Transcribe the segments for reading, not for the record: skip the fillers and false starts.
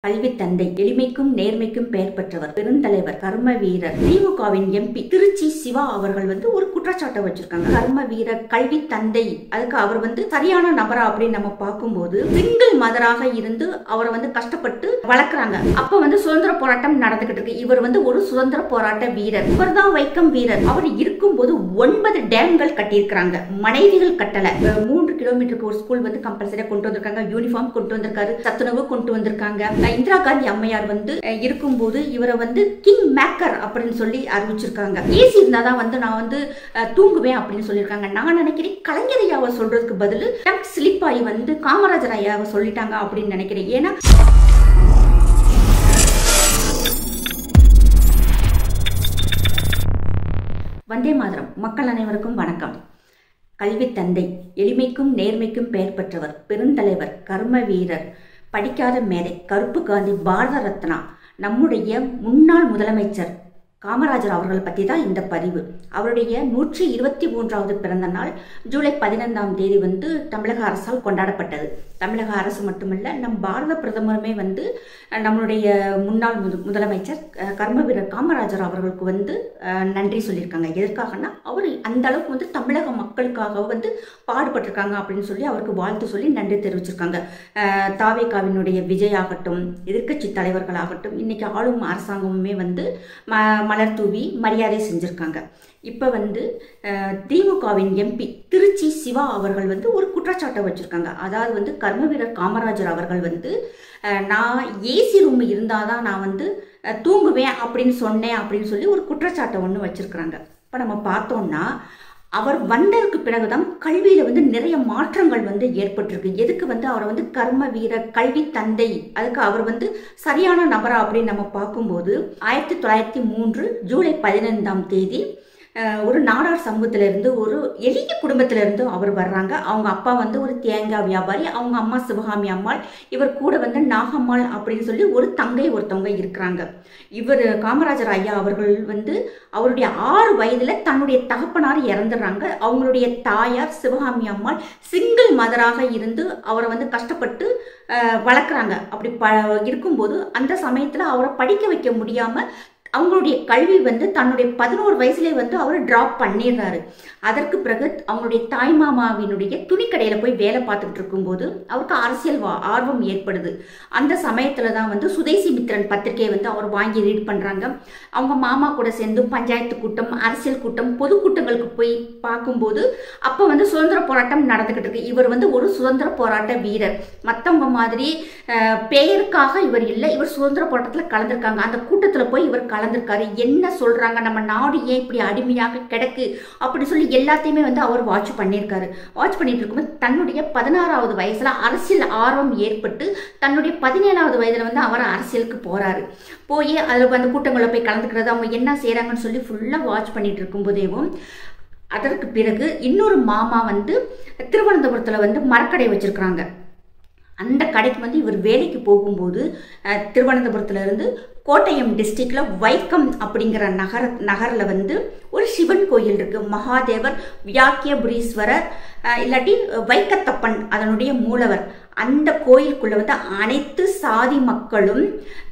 கல்வி தந்தை, எளிமைக்கும் நேர்மைக்கும் பெயர் பெற்றவர், பெருந்தலைவர், கர்ம வீரர், திமுகவின் எம்பி திருச்சி சிவா அவர்கள் ஒரு குற்றச்சாட்டை வச்சிருக்காங்க. கர்ம வீரர், கல்வி தந்தை, அதுக்கு அவர் சரியான நபரா அப்படின்னு நம்ம பார்க்கும்போது சிங்கிள் மதராக இருந்து அவரை கஷ்டப்பட்டு வளர்க்குறாங்க. அப்ப சுதந்திர போராட்டம் நடந்துகிட்டு இருக்கு. இவர் ஒரு சுதந்திர போராட்ட வீரர், இவர் தான் வைக்கம் வீரர். அவர் இருக்கும்போது 9 டேம்கள் கட்டியிருக்கிறாங்க. மனைவிகள் கட்டல. 3 கிலோமீட்டருக்கு ஒரு ஸ்கூல் கம்பல்சரியா கொண்டு வந்திருக்காங்க. யூனிஃபார்ம் கொண்டு வந்திருக்காரு. சத்துணவு கொண்டு வந்திருக்காங்க. இந்திரா காந்தி அம்மையார் இருக்கும்போது இவரை கிங் மேக்கர் அப்படின்னு சொல்லி அறிவிச்சிருக்காங்க. ஏசி இருந்தாதான் நான் தூங்குவேன் அப்படின்னு சொல்லியிருக்காங்க. நான் நினைக்கிறேன் கலைஞர் ஐயாவை சொல்றதுக்கு பதில் டங் ஸ்லிப் ஆகி காமராஜர் ஐயாவை சொல்லிட்டாங்க அப்படின்னு நினைக்கிறேன். ஏன்னா வந்தே மாதரம். மக்கள் அனைவருக்கும் வணக்கம். கல்வி தந்தை, எளிமைக்கும் நேர்மைக்கும் பெயர் பெற்றவர், பெருந்தலைவர், கர்ம வீரர், படிக்காத மேதை, கருப்பு காந்தி, பாரத ரத்னா, நம்முடைய முன்னாள் முதலமைச்சர் காமராஜர் அவர்கள் பற்றி தான் இந்த பதிவு. அவருடைய 123வது பிறந்த நாள் ஜூலை 15ஆம் தேதி தமிழக அரசால் கொண்டாடப்பட்டது. தமிழக அரசு மட்டுமல்ல, நம் பாரத பிரதமருமே நம்மளுடைய முன்னாள் முதலமைச்சர் கர்ம வீரர் காமராஜர் அவர்களுக்கு நன்றி சொல்லியிருக்காங்க. எதற்காகனா அவர் அந்த அளவுக்கு தமிழக மக்களுக்காக பாடுபட்டிருக்காங்க அப்படின்னு சொல்லி அவருக்கு வாழ்த்து சொல்லி நன்றி தெரிவிச்சிருக்காங்க. தாவேகாவினுடைய விஜய் ஆகட்டும், எதிர்க்கட்சி தலைவர்களாகட்டும், இன்னைக்கு ஆளும் அரசாங்கமுமே மலர் தூவி மரியாதை செஞ்சிருக்காங்க. இப்ப திமுகவின் எம்பி திருச்சி சிவா அவர்கள் ஒரு குற்றச்சாட்டை வச்சிருக்காங்க. அதாவது கர்ம வீரர் காமராஜர் அவர்கள் நான் ஏசி ரூம் இருந்தாதான் நான் தூங்குவேன் அப்படின்னு சொன்னேன் அப்படின்னு சொல்லி ஒரு குற்றச்சாட்டை ஒன்று வச்சிருக்கிறாங்க. இப்ப நம்ம பார்த்தோம்னா அவர் வந்ததுக்கு பிறகுதான் கல்வியில நிறைய மாற்றங்கள் ஏற்பட்டிருக்கு. எதுக்கு அவரை கர்ம வீரர், கல்வி தந்தை, அதுக்கு அவர் சரியான நபரா அப்படின்னு நம்ம பார்க்கும்போது 1903 ஜூலை 15ஆம் தேதி ஒரு நாடார் சமூகத்திலிருந்து, ஒரு எளிய குடும்பத்திலிருந்து அவர் வர்றாங்க. அவங்க அப்பா ஒரு தேங்காய் வியாபாரி, அவங்க அம்மா சிவகாமி அம்மாள், இவர் கூட நாகம்மாள் அப்படின்னு சொல்லி ஒரு தங்கை ஒருத்தவங்க இருக்கிறாங்க. இவர் காமராஜர் ஐயா அவர்கள் அவருடைய 6 வயதுல தன்னுடைய தகப்பனார் இறந்துடுறாங்க. அவங்களுடைய தாயார் சிவகாமி அம்மாள் சிங்கிள் மதராக இருந்து அவரை கஷ்டப்பட்டு வளர்க்குறாங்க. அப்படி இருக்கும்போது அந்த சமயத்துல அவரை படிக்க வைக்க முடியாம அவங்களுடைய கல்வி தன்னுடைய 11 வயசுலேயே அவர் டிராப் பண்ணிடுறாரு. அதற்கு பிறகு அவங்களுடைய தாய்மாமாவினுடைய துணிக்கடையில போய் வேலை பார்த்துக்கிட்டு இருக்கும்போது அவருக்கு அரசியல் ஆர்வம் ஏற்படுது. அந்த சமயத்துல தான் சுதேசி மித்திரன் பத்திரிகையை அவர் வாங்கி ரீட் பண்றாங்க. அவங்க மாமா கூட சேர்ந்து பஞ்சாயத்து கூட்டம், அரசியல் கூட்டம், பொதுக்கூட்டங்களுக்கு போய் பார்க்கும்போது அப்ப சுதந்திர போராட்டம் நடந்துகிட்டு இருக்கு. இவர் ஒரு சுதந்திர போராட்ட வீரர். மற்றவங்க மாதிரி பெயருக்காக இவர் இல்லை, இவர் சுதந்திர போராட்டத்துல கலந்துருக்காங்க. அந்த கூட்டத்துல போய் இவர் கலந்திருக்காரு. என்ன சொல்றாங்க, நம்ம நாடு ஏன் இப்படி அடிமையாக கிடக்கு அப்படி சொல்லி எல்லாத்தையுமே அவர் வாட்ச் பண்ணியிருக்காரு. வாட்ச் பண்ணிட்டு இருக்கும்போது தன்னுடைய 16வது வயசுல அரசியல் ஆர்வம் ஏற்பட்டு தன்னுடைய 17வது வயதுல அவர் அரசியலுக்கு போறாரு. போய் அதுல அந்த கூட்டங்களில் போய் கலந்துக்கிறது, அவங்க என்ன செய்யறாங்கன்னு சொல்லி ஃபுல்லா வாட்ச் பண்ணிட்டு இருக்கும் போதேவும் அதற்கு பிறகு இன்னொரு மாமா திருவனந்தபுரத்துல மரக்கடை வச்சிருக்கிறாங்க. அந்த கடைக்கு இவர் வேலைக்கு போகும்போது திருவனந்தபுரத்துல இருந்து கோட்டயம் டிஸ்ட்ரிக்ட்ல வைக்கம் அப்படிங்கிற நகரில் ஒரு சிவன் கோயில் இருக்கு. மகாதேவர் வியாக்கியபுரீஸ்வரர் இல்லாட்டி வைக்கத்தப்பன் அதனுடைய மூலவர். அந்த கோயிலுக்குள்ள அனைத்து சாதி மக்களும்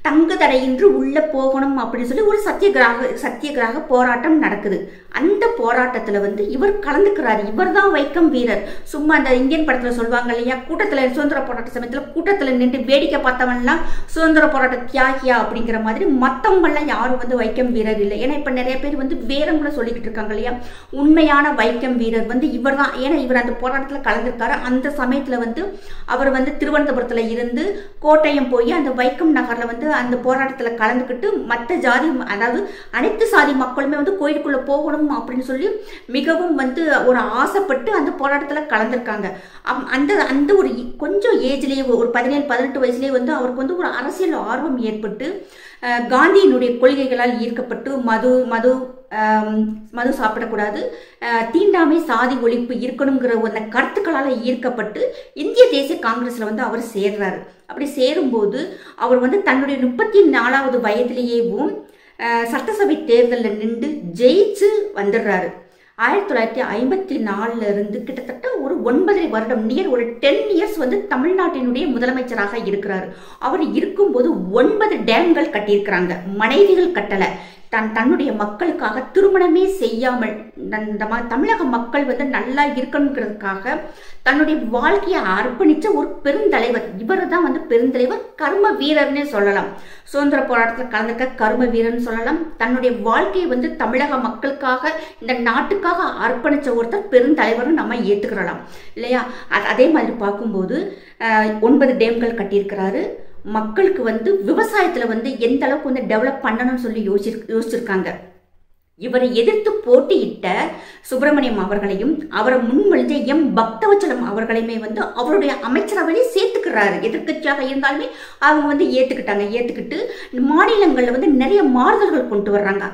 தங்கு தடையின்றி உள்ள போகணும் அப்படின்னு சொல்லி ஒரு சத்தியகிரக போராட்டம் நடக்குது. அந்த போராட்டத்துல இவர் கலந்துக்கிறாரு. இவர் தான் வைக்கம் வீரர். சும்மா அந்த இந்தியன் படத்துல சொல்லுவாங்க இல்லையா, கூட்டத்துல சுதந்திர போராட்ட சமயத்துல கூட்டத்துல நின்று வேடிக்கை பார்த்தவன்லாம் சுதந்திர போராட்ட தியாகியா அப்படிங்கிற மாதிரி மற்றவங்கெல்லாம் யாரும் வைக்கம் வீரர் இல்லை. ஏன்னா இப்ப நிறைய பேர் வேறவங்கள சொல்லிக்கிட்டு இருக்காங்க இல்லையா. உண்மையான வைக்கம் வீரர் இவர் தான். ஏன்னா இவர் அந்த போராட்டத்துல கலந்துருக்காரு. அந்த சமயத்துல அவர் திருவனந்தபுரத்துல இருந்து கோட்டயம் போய் அந்த வைக்கம் நகர்ல அந்த போராட்டத்துல கலந்துக்கிட்டு மற்ற ஜாதி, அதாவது அனைத்து சாதி மக்களுமே கோயிலுக்குள்ள போகணும் அப்படின்னு சொல்லி மிகவும் ஒரு ஆசைப்பட்டு அந்த போராட்டத்துல கலந்துருக்காங்க. அந்த ஒரு கொஞ்சம் ஏஜ்லயே ஒரு 17-18 வயசுலயே அவருக்கு ஒரு அரசியல் ஆர்வம் ஏற்பட்டு காந்தியினுடைய கொள்கைகளால் ஈர்க்கப்பட்டு மது சாப்பிடக்கூடாது, தீண்டாமை, சாதி ஒழிப்பு இருக்கணுங்கிற அந்த கருத்துக்களால் ஈர்க்கப்பட்டு இந்திய தேசிய காங்கிரஸ்ல அவர் சேர்றாரு. அப்படி சேரும்போது அவர் தன்னுடைய 34வது வயதிலேயேவும் சட்டசபை தேர்தலில் நின்று ஜெயிச்சு வந்துடுறாரு. 1954 இருந்து கிட்டத்தட்ட ஒரு 9 வருடம், நியர் ஒரு 10 இயர்ஸ் வந்து தமிழ்நாட்டினுடைய முதலமைச்சராக இருக்கிறார். அவர் இருக்கும்போது 9 டேம்கள் கட்டியிருக்கிறாங்க. மனைவிகள் கட்டலை, தன்னுடைய மக்களுக்காக திருமணமே செய்யாமல் தமிழக மக்கள் வந்து நல்லா இருக்கணுங்கிறதுக்காக தன்னுடைய வாழ்க்கையை அர்ப்பணிச்ச ஒரு பெருந்தலைவர். இவர் தான் வந்து பெருந்தலைவர், கர்ம வீரர்னே சொல்லலாம். சுதந்திர போராட்டத்தில் கலந்துக்க கர்ம வீரர்னு சொல்லலாம். தன்னுடைய வாழ்க்கையை வந்து தமிழக மக்களுக்காக, இந்த நாட்டுக்காக அர்ப்பணிச்ச ஒருத்தர் பெருந்தலைவர்னு நம்ம ஏற்றுக்கிறலாம் இல்லையா? அதே மாதிரி பார்க்கும்போது 9 டேம்கள் கட்டியிருக்கிறாரு. மக்களுக்கு வந்து விவசாயத்துல வந்து எந்த அளவுக்கு வந்து டெவலப் பண்ணணும்னு சொல்லி யோசிச்சிருக்காங்க. இவரை எதிர்த்து போட்டியிட்ட சுப்பிரமணியம் அவர்களையும் அவரை முன்மொழிஞ்ச எம் பக்தவச்சலம் அவர்களையுமே வந்து அவருடைய அமைச்சரவையை சேர்த்துக்கிறாரு. எதிர்கட்சியாக இருந்தாலுமே அவங்க வந்து ஏற்றுக்கிட்டு மாநிலங்களில் வந்து நிறைய மாறுதல்கள் கொண்டு வர்றாங்க.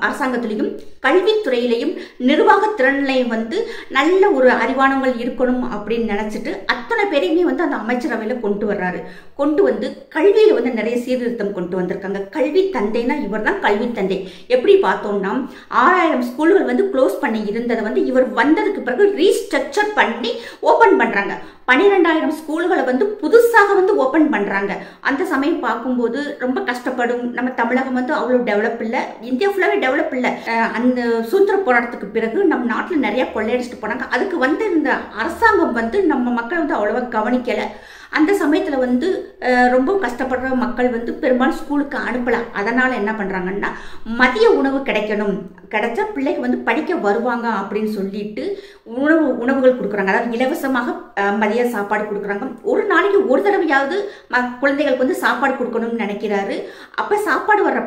அரசாங்கத்திலையும் கல்வித்துறையிலையும் நிர்வாக திறன்லையும் வந்து நல்ல ஒரு அறிவானவங்கள் இருக்கணும் அப்படின்னு நினைச்சிட்டு அத்தனை பேரையுமே வந்து அந்த அமைச்சரவையில் கொண்டு வந்து கல்வியில வந்து நிறைய சீர்திருத்தம் கொண்டு வந்திருக்காங்க. கல்வி தந்தைனா இவர் தான் கல்வி தந்தை. எப்படி பார்த்தோம், 6000 ஸ்கூல்கள் வந்து க்ளோஸ் பண்ணி இருந்ததை வந்து இவர் வந்ததுக்கு பிறகு ரீஸ்ட்ரக்சர் பண்ணி ஓபன் பண்றாங்க. 12,000 ஸ்கூல்களை வந்து புதுசாக வந்து ஓபன் பண்றாங்க. அந்த சமயம் பார்க்கும்போது ரொம்ப கஷ்டப்படும் நம்ம தமிழகம் வந்து அவ்வளவு டெவலப் இல்லை, இந்தியா ஃபுல்லாவே டெவலப் இல்லை. அந்த சுதந்திர போராட்டத்துக்கு பிறகு நம்ம நாட்டில் நிறைய கொள்ளையடிச்சிட்டு போனாங்க. அதுக்கு வந்து இந்த அரசாங்கம் வந்து நம்ம மக்கள் வந்து அவ்வளவா கவனிக்கல. அந்த சமயத்துல வந்து ரொம்ப கஷ்டப்படுற மக்கள் வந்து பெரும்பாலும் ஸ்கூலுக்கு அனுப்பல. அதனால என்ன பண்றாங்கன்னா, மதிய உணவு கிடைச்சா பிள்ளைக்கு வந்து படிக்க வருவாங்க அப்படின்னு சொல்லிட்டு உணவுகள் கொடுக்குறாங்க. அதாவது இலவசமாக மதிய சாப்பாடு கொடுக்குறாங்க. ஒரு நாளைக்கு ஒரு தடவையாவது குழந்தைகளுக்கு வந்து சாப்பாடு கொடுக்கணும்னு நினைக்கிறாரு. அப்ப சாப்பாடு வர்ற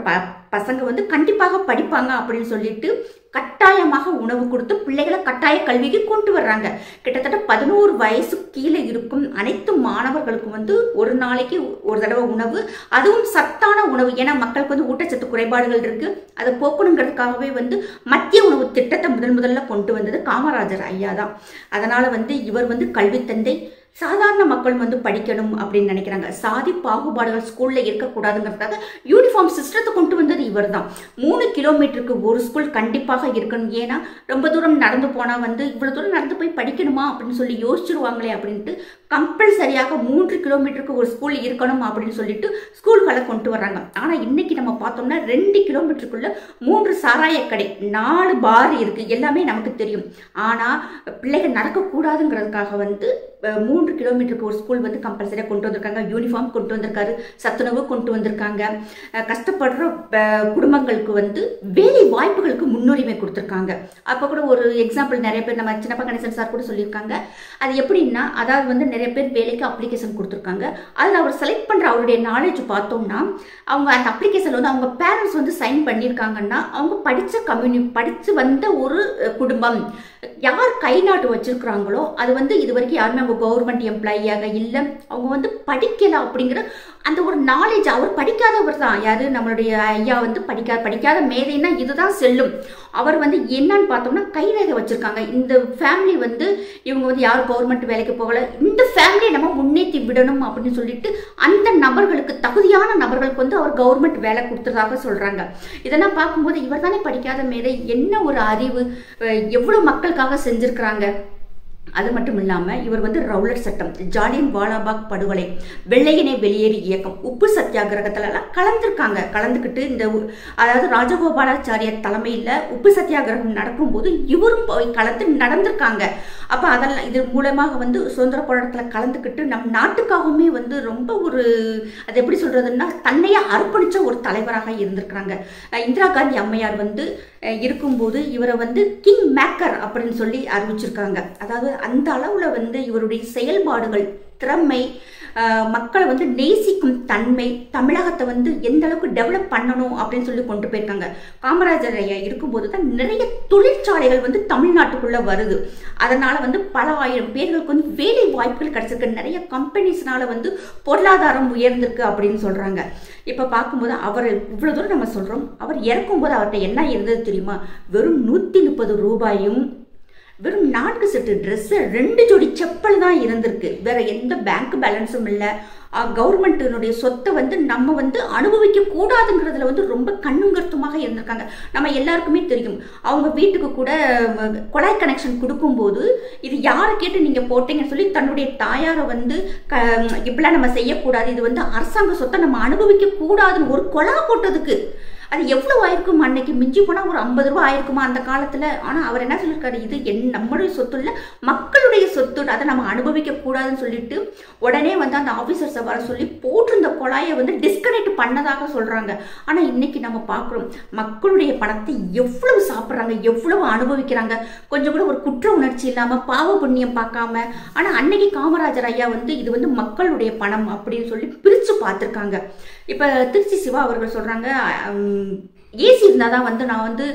பசங்க வந்து கண்டிப்பாக படிப்பாங்க அப்படின்னு சொல்லிட்டு கட்டாயமாக உணவு கொடுத்து பிள்ளைகளை கட்டாய கல்விக்கு கொண்டு வர்றாங்க. கிட்டத்தட்ட 11 வயசு கீழே இருக்கும் அனைத்து மாணவர்களுக்கும் வந்து ஒரு நாளைக்கு ஒரு தடவை உணவு, அதுவும் சத்தான உணவு. ஏன்னா மக்களுக்கு வந்து ஊட்டச்சத்து குறைபாடுகள் இருக்கு, அதை போக்கணுங்கிறதுக்காகவே வந்து மத்திய உணவு திட்டத்தை முதல்ல கொண்டு வந்தது காமராஜர் ஐயா தான். அதனால வந்து இவர் வந்து கல்வி தந்தை. சாதாரண மக்கள் வந்து படிக்கணும் அப்படின்னு நினைக்கிறாங்க. சாதி பாகுபாடுகள் ஸ்கூல்ல இருக்கக்கூடாதுங்கிறதுக்காக யூனிஃபார்ம் சிஸ்டத்தை கொண்டு வந்தது இவர் தான். 3 கிலோமீட்டருக்கு ஒரு ஸ்கூல் கண்டிப்பாக இருக்கணும். ஏன்னா ரொம்ப தூரம் நடந்து போனா வந்து இவ்வளவு தூரம் நடந்து போய் படிக்கணுமா அப்படின்னு சொல்லி யோசிச்சிருவாங்களே அப்படின்ட்டு கம்பல்சரியாக 3 கிலோமீட்டருக்கு ஒரு ஸ்கூல் இருக்கணும் அப்படின்னு சொல்லிட்டு ஸ்கூல்களை கொண்டு வர்றாங்க. ஆனா இன்னைக்கு நம்ம பார்த்தோம்னா 2 கிலோமீட்டருக்குள்ள 3 சாராய கடை, 4 பார் இருக்கு. எல்லாமே நமக்கு தெரியும். ஆனா பிள்ளைகள் நடக்கக்கூடாதுங்கிறதுக்காக வந்து 3 கிலோமீட்டருக்கு ஒரு ஸ்கூல் வந்து கம்பல்சரியாக கொண்டு வந்திருக்காங்க. யூனிஃபார்ம் கொண்டு வந்திருக்காரு, சத்துணவு கொண்டு வந்திருக்காங்க. கஷ்டப்படுற குடும்பங்களுக்கு வந்து வேலை வாய்ப்புகளுக்கு முன்னுரிமை கொடுத்துருக்காங்க. அப்போ கூட ஒரு எக்ஸாம்பிள் நிறைய பேர் நம்ம சின்னப்பா கணேசன் சார் கூட சொல்லியிருக்காங்க. அது எப்படின்னா, அதாவது வந்து நிறைய பேர் வேலைக்கு அப்ளிகேஷன் கொடுத்துருக்காங்க. அதில் அவர் செலக்ட் பண்ணுற அவருடைய நாலேஜ் பார்த்தோம்னா, அவங்க அந்த அப்ளிகேஷன் வந்து அவங்க பேரண்ட்ஸ் வந்து சைன் பண்ணியிருக்காங்கன்னா அவங்க படித்து வந்த ஒரு குடும்பம். யார் கை நாட்டு வச்சிருக்கிறாங்களோ அது வந்து இது வரைக்கும் யாருமே அவங்க கவர்மெண்ட் எம்ப்ளாயியாக இல்லை, அவங்க வந்து படிக்கல அப்படிங்கிற அந்த ஒரு நாலேஜ். அவர் படிக்காதவர் தான். யாரு நம்மளுடைய ஐயா வந்து படிக்காத மேதைன்னா இதுதான் செல்லும். அவர் வந்து என்னன்னு பார்த்தோம்னா கைரேகை வச்சிருக்காங்க. இந்த ஃபேமிலி வந்து இவங்க வந்து யாரும் கவர்மெண்ட் வேலைக்கு போகல, இந்த ஃபேமிலியை நம்ம முன்னேற்றி விடணும் அப்படின்னு சொல்லிட்டு அந்த நபர்களுக்கு, தகுதியான நபர்களுக்கு வந்து அவர் கவர்மெண்ட் வேலை கொடுத்ததாக சொல்றாங்க. இதெல்லாம் பார்க்கும்போது இவர் தானே படிக்காத மேதை, என்ன ஒரு அறிவு, எவ்வளவு மக்களுக்காக செஞ்சிருக்கிறாங்க. அது மட்டும் இல்லாமல் இவர் வந்து ரவுலட் சட்டம், ஜாலியன் வாலாபாக் படுகொலை, வெள்ளையனே வெளியேறி இயக்கம், உப்பு சத்தியாகிரகத்திலலாம் கலந்துக்கிட்டு இந்த அதாவது ராஜகோபாலாச்சாரியர் தலைமையில் உப்பு சத்தியாகிரகம் நடக்கும்போது இவரும் போய் கலந்து நடந்திருக்காங்க. அப்போ அதெல்லாம் இது மூலமாக வந்து சுதந்திர போராட்டத்தில் கலந்துக்கிட்டு நம் நாட்டுக்காகவுமே வந்து ரொம்ப ஒரு அது எப்படி சொல்றதுன்னா தன்னையே அர்ப்பணிச்ச ஒரு தலைவராக இருந்திருக்கிறாங்க. இந்திரா காந்தி அம்மையார் வந்து இருக்கும்போது இவரை வந்து கிங் மேக்கர் அப்படின்னு சொல்லி அறிவிச்சிருக்காங்க. அதாவது அந்த அளவுல வந்து இவருடைய செயல்பாடுகள், திறமை, மக்களை வந்து நேசிக்கும் தன்மை, தமிழகத்தை வந்து எந்த அளவுக்கு டெவலப் பண்ணணும் அப்படின்னு சொல்லி கொண்டு போயிருக்காங்க. காமராஜர் ஐயா இருக்கும்போது தான் நிறைய தொழிற்சாலைகள் வந்து தமிழ்நாட்டுக்குள்ள வருது. அதனால வந்து பல ஆயிரம் பேர்களுக்கு வந்து வேலை வாய்ப்புகள் கிடைச்சிருக்கு. நிறைய கம்பெனிஸ்னால வந்து பொருளாதாரம் உயர்ந்திருக்கு அப்படின்னு சொல்றாங்க. இப்ப பார்க்கும்போது அவர் இவ்வளவு தூரம் நம்ம சொல்றோம், அவர் இறக்கும்போது அவர்கிட்ட என்ன இருந்தது தெரியுமா? வெறும் 130 ரூபாயும் வெறும் 4 செட்டு ட்ரெஸ்ஸு 2 ஜோடி செப்பல் தான் இருந்திருக்கு. வேற எந்த பேங்க் பேலன்ஸும் இல்லை. கவர்மெண்ட்டினுடைய சொத்தை வந்து நம்ம வந்து அனுபவிக்க கூடாதுங்கிறதுல வந்து ரொம்ப கண்ணும் கருத்துமாக இருந்திருக்காங்க. நம்ம எல்லாருக்குமே தெரியும். அவங்க வீட்டுக்கு கூட குழாய் கனெக்ஷன் கொடுக்கும்போது இது யாரை கேட்டு நீங்கள் போட்டீங்கன்னு சொல்லி தன்னுடைய தாயாரை வந்து இப்படிலாம் நம்ம செய்யக்கூடாது, இது வந்து அரசாங்க சொத்தை நம்ம அனுபவிக்க கூடாதுன்னு ஒரு கொலா போட்டதுக்கு அது எவ்வளவு ஆயிருக்கும்? அன்னைக்கு மிஞ்சி போனால் ஒரு 50 ரூபா ஆயிருக்குமா அந்த காலத்தில்? ஆனால் அவர் என்ன சொல்லியிருக்காரு, இது நம்மளுடைய சொத்து இல்லை, மக்களுடைய சொத்து, அதை நம்ம அனுபவிக்க கூடாதுன்னு சொல்லிட்டு உடனே வந்து அந்த ஆஃபீஸர்ஸை வர சொல்லி போட்டிருந்த குழாயை வந்து டிஸ்கனெக்ட் பண்ணதாக சொல்கிறாங்க. ஆனால் இன்னைக்கு நம்ம பார்க்குறோம், மக்களுடைய பணத்தை எவ்வளவு சாப்பிட்றாங்க, எவ்வளவு அனுபவிக்கிறாங்க, கொஞ்சம் கூட ஒரு குற்ற உணர்ச்சி இல்லாமல் பாவ புண்ணியம் பார்க்காம. ஆனால் அன்னைக்கு காமராஜர் ஐயா வந்து இது வந்து மக்களுடைய பணம் அப்படின்னு சொல்லி பிரித்து பார்த்துருக்காங்க. இப்போ திருச்சி சிவா அவர்கள் சொல்கிறாங்க, ஏசி இருந்தால் தான் வந்து நான் வந்து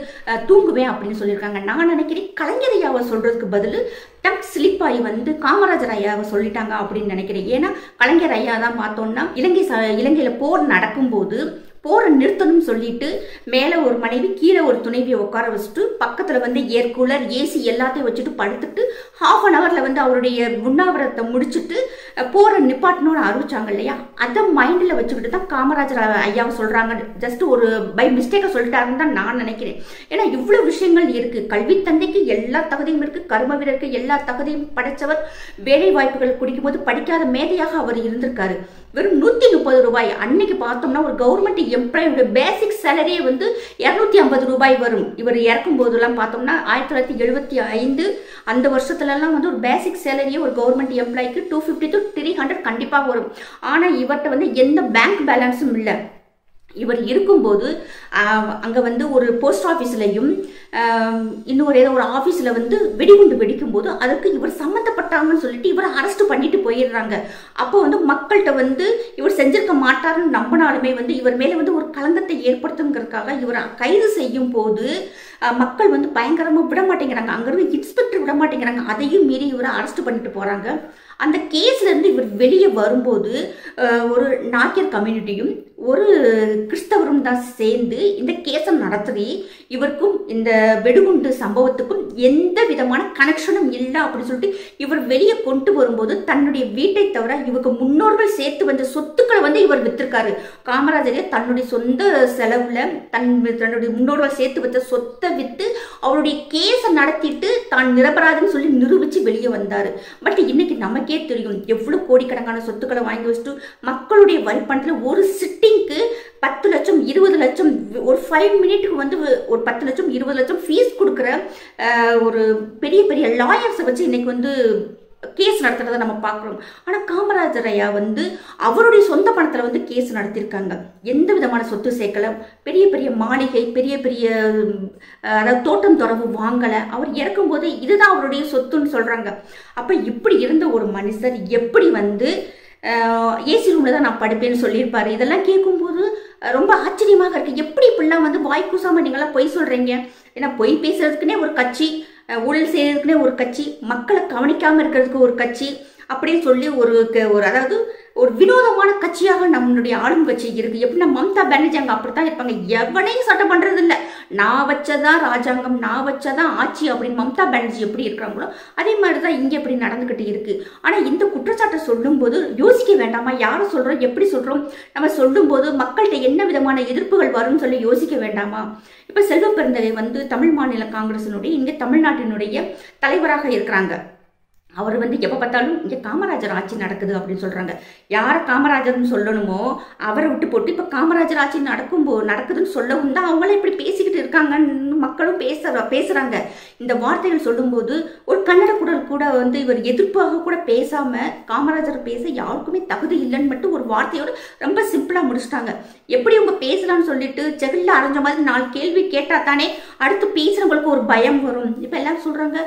தூங்குவேன் அப்படின்னு சொல்லியிருக்காங்க. நான் நினைக்கிறேன் கலைஞர் ஐயாவை சொல்கிறதுக்கு பதில் டக் ஸ்லிப் ஆகி வந்து காமராஜர் ஐயாவை சொல்லிட்டாங்க அப்படின்னு நினைக்கிறேன். ஏன்னா கலைஞர் ஐயா தான் பார்த்தோன்னா இலங்கையில் போர் நடக்கும்போது போரை நிறுத்தணும்னு சொல்லிட்டு மேலே ஒரு மனைவி கீழே ஒரு துணைவியை உட்கார வச்சுட்டு பக்கத்தில் வந்து ஏர் கூலர் ஏசி எல்லாத்தையும் வச்சுட்டு படுத்துட்டு ½ அன் ஹவரில் வந்து அவருடைய உண்ணாவிரத்தை முடிச்சுட்டு போரை நிப்பாட்டணும்னு அறிவிச்சாங்க இல்லையா? அதை மைண்டில் வச்சுக்கிட்டு தான் காமராஜர் ஐயாவை சொல்கிறாங்க. ஜஸ்ட் ஒரு பை மிஸ்டேக்கை சொல்லிட்டாருன்னு தான் நான் நினைக்கிறேன். ஏன்னா இவ்வளோ விஷயங்கள் இருக்குது. கல்வி தந்தைக்கு எல்லா தகுதியும் இருக்குது, கர்ம வீரருக்கு எல்லா தகுதியும் படைத்தவர், வேலை வாய்ப்புகள் குடிக்கும்போது படிக்காத மேதையாக அவர் இருந்திருக்காரு. வெறும் 130 ரூபாய். அன்னைக்கு பார்த்தோம்னா ஒரு கவர்மெண்ட் எம்ப்ளாயோட பேசிக் சேலரியே வந்து 250 ரூபாய் வரும். இவர் இறக்கும் போதெல்லாம் பார்த்தோம்னா 1975 அந்த வருஷத்துலலாம் வந்து ஒரு பேசிக் சேலரியே ஒரு கவர்மெண்ட் எம்ப்ளாய்க்கு 250 to 300 கண்டிப்பாக வரும். ஆனால் இவர்கிட்ட வந்து எந்த பேங்க் பேலன்ஸும் இல்லை. இவர் இருக்கும்போது அங்கே வந்து ஒரு போஸ்ட் ஆஃபீஸ்லையும் இன்னொரு ஏதோ ஒரு ஆஃபீஸில் வந்து வெடிகுண்டு வெடிக்கும்போது அதற்கு இவர் சம்மந்தப்பட்டாங்கன்னு சொல்லிட்டு இவரை அரெஸ்ட் பண்ணிட்டு போயிடுறாங்க. அப்போ வந்து மக்கள்கிட்ட வந்து இவர் செஞ்சிருக்க மாட்டாருன்னு நம்பினாலுமே வந்து இவர் மேலே வந்து ஒரு களங்கத்தை ஏற்படுத்துங்கிறதுக்காக இவரை கைது செய்யும் போது மக்கள் வந்து பயங்கரமாக விட மாட்டேங்கிறாங்க. அங்கிருந்து இன்ஸ்பெக்டர் விட மாட்டேங்கிறாங்க. அதையும் மீறி இவரை அரெஸ்ட் பண்ணிட்டு போகிறாங்க. அந்த கேஸ்லேருந்து இவர் வெளியே வரும்போது ஒரு நாக்கியர் கம்யூனிட்டியும் ஒரு கிறிஸ்தவரும் தான் சேர்ந்து இந்த கேஸை நடத்தி இவருக்கும் இந்த வெடிகுண்டு சம்பவத்துக்கும் எந்த விதமான கனெக்ஷனும் இல்லை அப்படின்னு சொல்லிட்டு இவர் வெளியே கொண்டு வரும்போது தன்னுடைய வீட்டை தவிர இவருக்கு முன்னோர்கள் சேர்த்து வந்த சொத்துக்களை வந்து இவர் வித்திருக்காரு. காமராஜரே தன்னுடைய சொந்த செலவுல தன்னுடைய முன்னோர்கள் சேர்த்து வச்ச சொத்தை வித்து அவருடைய கேஸை நடத்திட்டு தான் நிரபராதுன்னு சொல்லி நிரூபிச்சு வெளியே வந்தாரு. பட் இன்னைக்கு நமக்கே தெரியும் எவ்வளவு கோடிக்கணக்கான சொத்துக்களை வாங்கி வச்சுட்டு மக்களுடைய வரி பணத்துல ஒரு சிட்டிங்க்கு 10 லட்சம் 20 லட்சம் ஒரு 5 மினிட்டுக்கு வந்து ஒரு 10 லட்சம் 20 லட்சம் ஃபீஸ் கொடுக்குற ஒரு பெரிய பெரிய லாயர்ஸை வச்சு இன்னைக்கு வந்து கேஸ் நடத்துறதை நம்ம பார்க்குறோம். ஆனால் காமராஜர் ஐயா வந்து அவருடைய சொந்த பணத்தில் வந்து கேஸ் நடத்தியிருக்காங்க. எந்த விதமான சொத்து சேர்க்கலை, பெரிய பெரிய மாளிகை பெரிய பெரிய அதாவது தோட்டம் துறவு வாங்கலை. அவர் இறக்கும்போது இதுதான் அவருடைய சொத்துன்னு சொல்கிறாங்க. அப்போ இப்படி இருந்த ஒரு மனுஷர் எப்படி வந்து ஏசி ரூமில் தான் நான் படுப்பேன்னு சொல்லியிருப்பாரு. இதெல்லாம் கேட்கும்போது ரொம்ப ஆச்சரியமாக இருக்குது. எப்படி இப்படிலாம் வந்து வாய் கூசாமல் நீங்களாம் பொய் சொல்கிறீங்க? ஏன்னா பொய் பேசுறதுக்குன்னே ஒரு கட்சி, ஊழல் செய்யறதுக்குன்னே ஒரு கட்சி, மக்களை கவனிக்காமல் இருக்கிறதுக்கு ஒரு கட்சி அப்படின்னு சொல்லி ஒரு அதாவது ஒரு வினோதமான கட்சியாக நம்மளுடைய ஆளும் கட்சி இருக்கு. எப்படின்னா மம்தா பானர்ஜி அங்கே அப்படித்தான் இருப்பாங்க. எவனையும் சட்டம் பண்றது இல்லை, நான் வச்சதான் ராஜாங்கம், நான் வச்சதான் ஆட்சி அப்படின்னு மம்தா பானர்ஜி எப்படி இருக்கிறாங்களோ அதே மாதிரிதான் இங்க எப்படி நடந்துகிட்டு இருக்கு. ஆனா இந்த குற்றச்சாட்டை சொல்லும் போது யோசிக்க வேண்டாமா? யாரை சொல்றோம், எப்படி சொல்றோம்? நம்ம சொல்லும் போது மக்கள்கிட்ட என்ன விதமான எதிர்ப்புகள் வரும்னு சொல்லி யோசிக்க வேண்டாமா? இப்ப செல்வ பெருந்தகை வந்து தமிழ் மாநில காங்கிரசினுடைய இங்க தமிழ்நாட்டினுடைய தலைவராக இருக்கிறாங்க. அவர் வந்து எப்போ பார்த்தாலும் இங்கே காமராஜர் ஆட்சி நடக்குது அப்படின்னு சொல்கிறாங்க. யாரை காமராஜர்னு சொல்லணுமோ அவரை விட்டு போட்டு இப்போ காமராஜர் ஆட்சி நடக்குதுன்னு சொல்லவும் தான் அவங்களே இப்படி பேசிக்கிட்டு இருக்காங்கன்னு மக்களும் பேசுகிறாங்க. இந்த வார்த்தைகள் சொல்லும்போது ஒரு கன்னட குரல் கூட வந்து இவர் எதிர்ப்பாக கூட பேசாமல் காமராஜர் பேச யாருக்குமே தகுதி இல்லைன்னு மட்டும் ஒரு வார்த்தையோடு ரொம்ப சிம்பிளாக முடிச்சிட்டாங்க. எப்படி அவங்க பேசலாம்னு சொல்லிட்டு ஜெகலில் அரைஞ்ச மாதிரி 4 கேள்வி கேட்டால் தானே அடுத்து பேசுகிறவங்களுக்கு ஒரு பயம் வரும். இப்போ எல்லாரும் சொல்கிறாங்க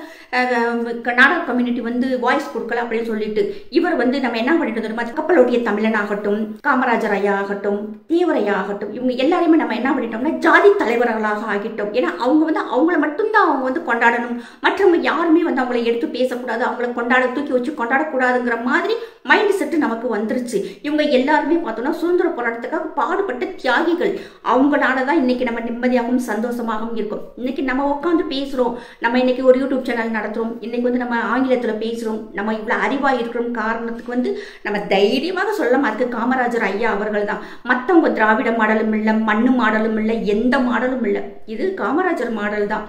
நாடக கம்யூனிட்டி வந்து வந்து வாய்ஸ் கொடுக்கல அப்படின்னு சொல்லிட்டு இவர் வந்து நம்ம என்ன பண்ணிட்டு தெரியுமா, கப்பலோட்டிய தமிழன் ஆகட்டும், காமராஜர் ஐயா ஆகட்டும், தேவரையா ஆகட்டும், இவங்க எல்லாருமே நம்ம என்ன பண்ணிட்டோம்னா ஜாதி தலைவர்களாக ஆகிட்டோம். ஏன்னா அவங்க வந்து அவங்கள மட்டும்தான் அவங்க வந்து கொண்டாடணும், மற்றவங்க யாருமே வந்து அவங்கள எடுத்து பேசக்கூடாது, அவங்கள தூக்கி வச்சு கொண்டாடக்கூடாதுங்கிற மாதிரி மைண்ட் செட்டு நமக்கு வந்துருச்சு. இவங்க எல்லாருமே பார்த்தோம்னா சுதந்திர போராட்டத்துக்காக பாடுபட்ட தியாகிகள். அவங்களாலதான் இன்னைக்கு நம்ம நிம்மதியாகவும் சந்தோஷமாகவும் இருக்கும். இன்னைக்கு நம்ம உட்காந்து பேசுறோம், நம்ம இன்னைக்கு ஒரு யூடியூப் சேனல் நடத்துறோம், இன்னைக்கு வந்து நம்ம ஆங்கிலத்துல பேசுறோம், நம்ம இவ்வளவு அறிவா இருக்கிறோம் காரணத்துக்கு வந்து நம்ம தைரியமாக சொல்லலாம் அதுக்கு காமராஜர் ஐயா அவர்கள் தான். மற்றவங்க திராவிட மாடலும் இல்லை, மண்ணு மாடலும் இல்லை, எந்த மாடலும் இல்லை, இது காமராஜர் மாடல் தான்.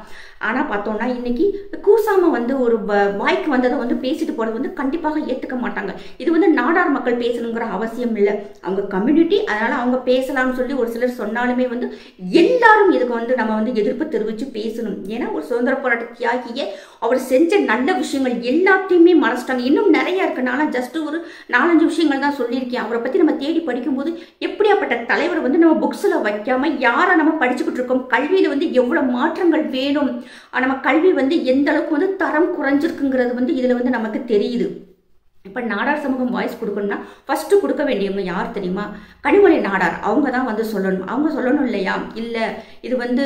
ஆனா பார்த்தோம்னா இன்னைக்கு கூசாம வந்து ஒரு வாய்க்கு வந்ததை வந்து பேசிட்டு போறது வந்து கண்டிப்பாக ஏத்துக்க மாட்டாங்க. இது வந்து நாடார் மக்கள் பேசணுங்கிற அவசியம் இல்லை, அவங்க கம்யூனிட்டி, அதனால அவங்க பேசலாம்னு சொல்லி ஒரு சிலர் சொன்னாலுமே வந்து எல்லாரும் இதுக்கு வந்து நம்ம வந்து எதிர்ப்பு தெரிவிச்சு பேசணும். ஏன்னா ஒரு சுதந்திர போராட்ட தியாகிய அவர் செஞ்ச நல்ல விஷயங்கள் எல்லாத்தையுமே மறைச்சிட்டாங்க. இன்னும் நிறைய இருக்கு. நான் ஜஸ்ட் ஒரு 4-5 விஷயங்கள் தான் சொல்லியிருக்கேன். அவரை பத்தி நம்ம தேடி படிக்கும்போது எப்படியாப்பட்ட தலைவர் வந்து நம்ம புக்ஸ்ல வைக்காம யாரை நம்ம படிச்சுக்கிட்டு இருக்கோம், கல்வியில வந்து எவ்வளவு மாற்றங்கள் வேணும், நம்ம கல்வி வந்து எந்த அளவுக்கு வந்து தரம் குறைஞ்சிருக்குங்கிறது வந்து இதுல வந்து நமக்கு தெரியுது. இப்போ நாடார் சமூகம் வாய்ஸ் கொடுக்கணும்னா ஃபர்ஸ்ட் கொடுக்க வேண்டியவங்க யார் தெரியுமா, கனிமொழி நாடார். அவங்க தான் வந்து சொல்லணும். அவங்க சொல்லணும் இல்லையா, இல்லை இது வந்து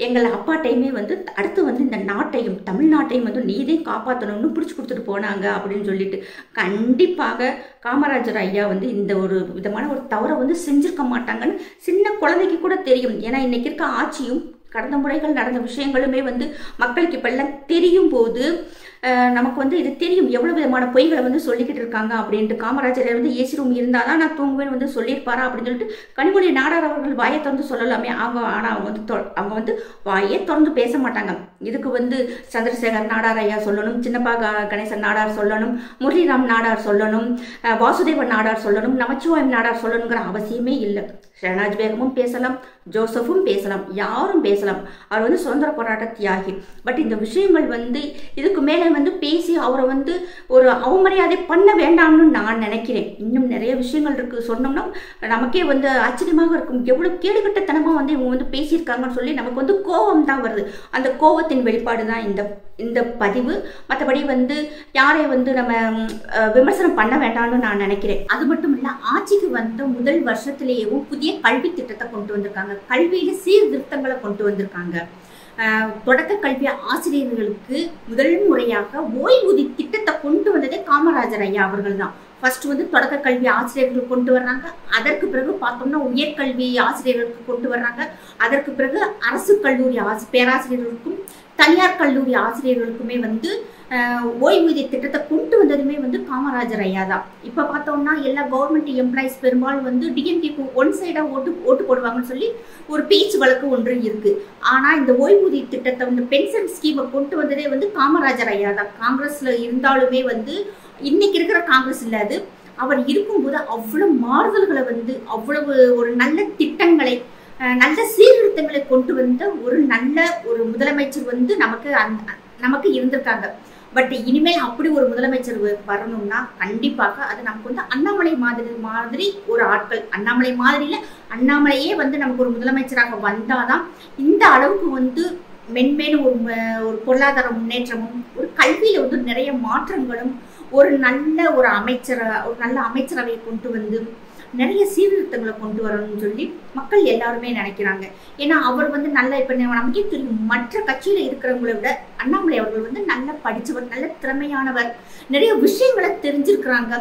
எங்கள் அப்பாட்டையுமே வந்து அடுத்து வந்து இந்த நாட்டையும் தமிழ்நாட்டையும் வந்து நீதே காப்பாற்றணும்னு பிடிச்சி கொடுத்துட்டு போனாங்க அப்படின்னு சொல்லிட்டு கண்டிப்பாக காமராஜர் ஐயா வந்து இந்த ஒரு விதமான ஒரு தவறை வந்து செஞ்சிருக்க மாட்டாங்கன்னு சின்ன குழந்தைக்கு கூட தெரியும். ஏன்னா இன்னைக்கு இருக்க ஆட்சியும் கடந்த முறைகள் நடந்த விஷயங்களுமே வந்து மக்களுக்கு இப்பெல்லாம் தெரியும் போது நமக்கு வந்து இது தெரியும் எவ்வளவு விதமான பொய்களை வந்து சொல்லிக்கிட்டு இருக்காங்க அப்படின்ட்டு. காமராஜர் வந்து ஏசி ரூம் இருந்தாதான் நான் தூங்குவேன் வந்து சொல்லியிருப்பாரா அப்படின்னு சொல்லிட்டு கனிமொழி நாடார் அவர்கள் வாயை திறந்து சொல்லலாமே. ஆனால் அவங்க வந்து வாயே திறந்து பேச மாட்டாங்க. இதுக்கு வந்து சந்திரசேகர் நாடார் ஐயா சொல்லணும், சின்னப்பா கணேசன் நாடார் சொல்லணும், முரளிராம் நாடார் சொல்லணும், வாசுதேவன் நாடார் சொல்லணும், நமச்சிவாயம் நாடார் சொல்லணுங்கிற அவசியமே இல்லை. ஷெஹனாஜ் பேகமும் பேசலாம், ஜோசப்பும் பேசலாம், யாரும் பேசலாம். அவர் வந்து சுதந்திர போராட்ட தியாகி. பட் இந்த விஷயங்கள் வந்து இதுக்கு மேலே வந்து பேசி அவரை வந்து ஒரு அவமரியாதை பண்ண வேண்டாம்னு நான் நினைக்கிறேன். இன்னும் நிறைய விஷயங்கள் இருக்கு, சொன்னோம்னா நமக்கே வந்து ஆச்சரியமாக இருக்கும். எவ்வளவு கேடுகட்டத்தனமா வந்து இவங்க வந்து பேசியிருக்காங்கன்னு சொல்லி நமக்கு வந்து கோபம் தான் வருது. அந்த கோபத்தின் வெளிப்பாடு தான் இந்த பதிவு. மற்றபடி வந்து யாரை வந்து நம்ம விமர்சனம் பண்ண வேண்டாம்னு நான் நினைக்கிறேன். அது மட்டும் இல்ல, ஆட்சிக்கு வந்த முதல் வருஷத்திலேயும் புதிய கல்வி திட்டத்தை கொண்டு வந்திருக்காங்க, கல்வியில சீர்திருத்தங்களை கொண்டு வந்திருக்காங்க. தொடக்க கல்வி ஆசிரியர்களுக்கு முதல் முறையாக ஓய்வூதிய திட்டத்தை கொண்டு வந்ததே காமராஜர் ஐயா அவர்கள் தான். ஃபர்ஸ்ட் வந்து தொடக்க கல்வி ஆசிரியர்களுக்கு கொண்டு வர்றாங்க, அதற்கு பிறகு பார்த்தோம்னா உயர்கல்வி ஆசிரியர்களுக்கு கொண்டு வர்றாங்க, அதற்கு பிறகு அரசு கல்லூரி பேராசிரியர்களுக்கும் தனியார் கல்லூரி ஆசிரியர்களுக்குமே வந்து ஓய்வூதிய திட்டத்தை கொண்டு வந்ததுமே வந்து காமராஜர் ஐயா தான். இப்போ பார்த்தோம்னா எல்லா கவர்மெண்ட் எம்ப்ளாயிஸ் பெரும்பாலும் வந்து டிஎம்கேக்கு ஒன் சைடா ஓட்டு போடுவாங்கன்னு சொல்லி ஒரு பேச்சு வழக்கு ஒன்று இருக்கு. ஆனா இந்த ஓய்வூதிய திட்டத்தை வந்து பென்ஷன் ஸ்கீமை கொண்டு வந்ததே வந்து காமராஜர் ஐயா தான். காங்கிரஸ்ல இருந்தாலுமே வந்து இன்னைக்கு இருக்கிற காங்கிரஸ் இல்லாது அவர் இருக்கும்போது அவ்வளவு மாறுதல்களை வந்து அவ்வளவு ஒரு நல்ல திட்டங்களை நல்ல சீர்திருத்தங்களை கொண்டு வந்த ஒரு நல்ல ஒரு முதலமைச்சர் வந்து நமக்கு இருந்திருக்காங்க. பட் இனிமேல் அப்படி ஒரு முதலமைச்சர் வரணும்னா கண்டிப்பாக அது நமக்கு வந்து அண்ணாமலை மாதிரி ஒரு ஆட்கள், அண்ணாமலை மாதிரில அண்ணாமலையே வந்து நமக்கு ஒரு முதலமைச்சராக வந்தாதான் இந்த அளவுக்கு வந்து மென்மேலும் ஒரு பொருளாதார முன்னேற்றமும் ஒரு கல்வியில வந்து நிறைய மாற்றங்களும் ஒரு நல்ல அமைச்சரவையை கொண்டு வந்து நிறைய சீர்திருத்தங்களை கொண்டு வரணும்னு சொல்லி மக்கள் எல்லாருமே நினைக்கிறாங்க. ஏன்னா அவர் வந்து இப்ப நமக்கே தெரியும், மற்ற கட்சியில இருக்கிறவங்களை விட அண்ணாமலை அவர்கள் வந்து நல்லா படிச்சவர், நல்ல திறமையானவர், நிறைய விஷயங்களை தெரிஞ்சிருக்கிறாங்க.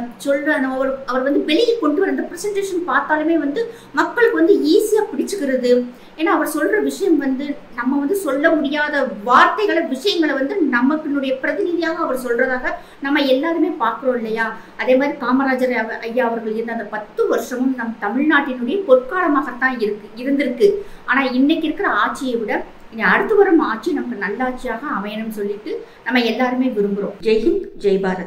அவர் வந்து வெளியே கொண்டு வர அந்த பிரசன்டேஷன் பார்த்தாலுமே வந்து மக்களுக்கு வந்து ஈஸியா பிடிச்சுக்கிறது. ஏன்னா அவர் சொல்ற விஷயம் வந்து நம்ம வந்து சொல்ல முடியாத வார்த்தைகளை விஷயங்களை வந்து நமக்குடைய பிரதிநிதியாக அவர் சொல்றதாக நம்ம எல்லாருமே பார்க்கிறோம் இல்லையா. அதே மாதிரி காமராஜர் ஐயா அவர்கள் இருந்த அந்த 10 வருஷமும் நம் தமிழ்நாட்டினுடைய பொற்காலமாகத்தான் இருந்திருக்கு. ஆனா இன்னைக்கு இருக்கிற ஆட்சியை விட இனி அடுத்து வரும் ஆட்சி நமக்கு நல்லாட்சியாக அமையணும்னு சொல்லிட்டு நம்ம எல்லாருமே விரும்புறோம். ஜெய்ஹிந்த், ஜெய் பாரத்.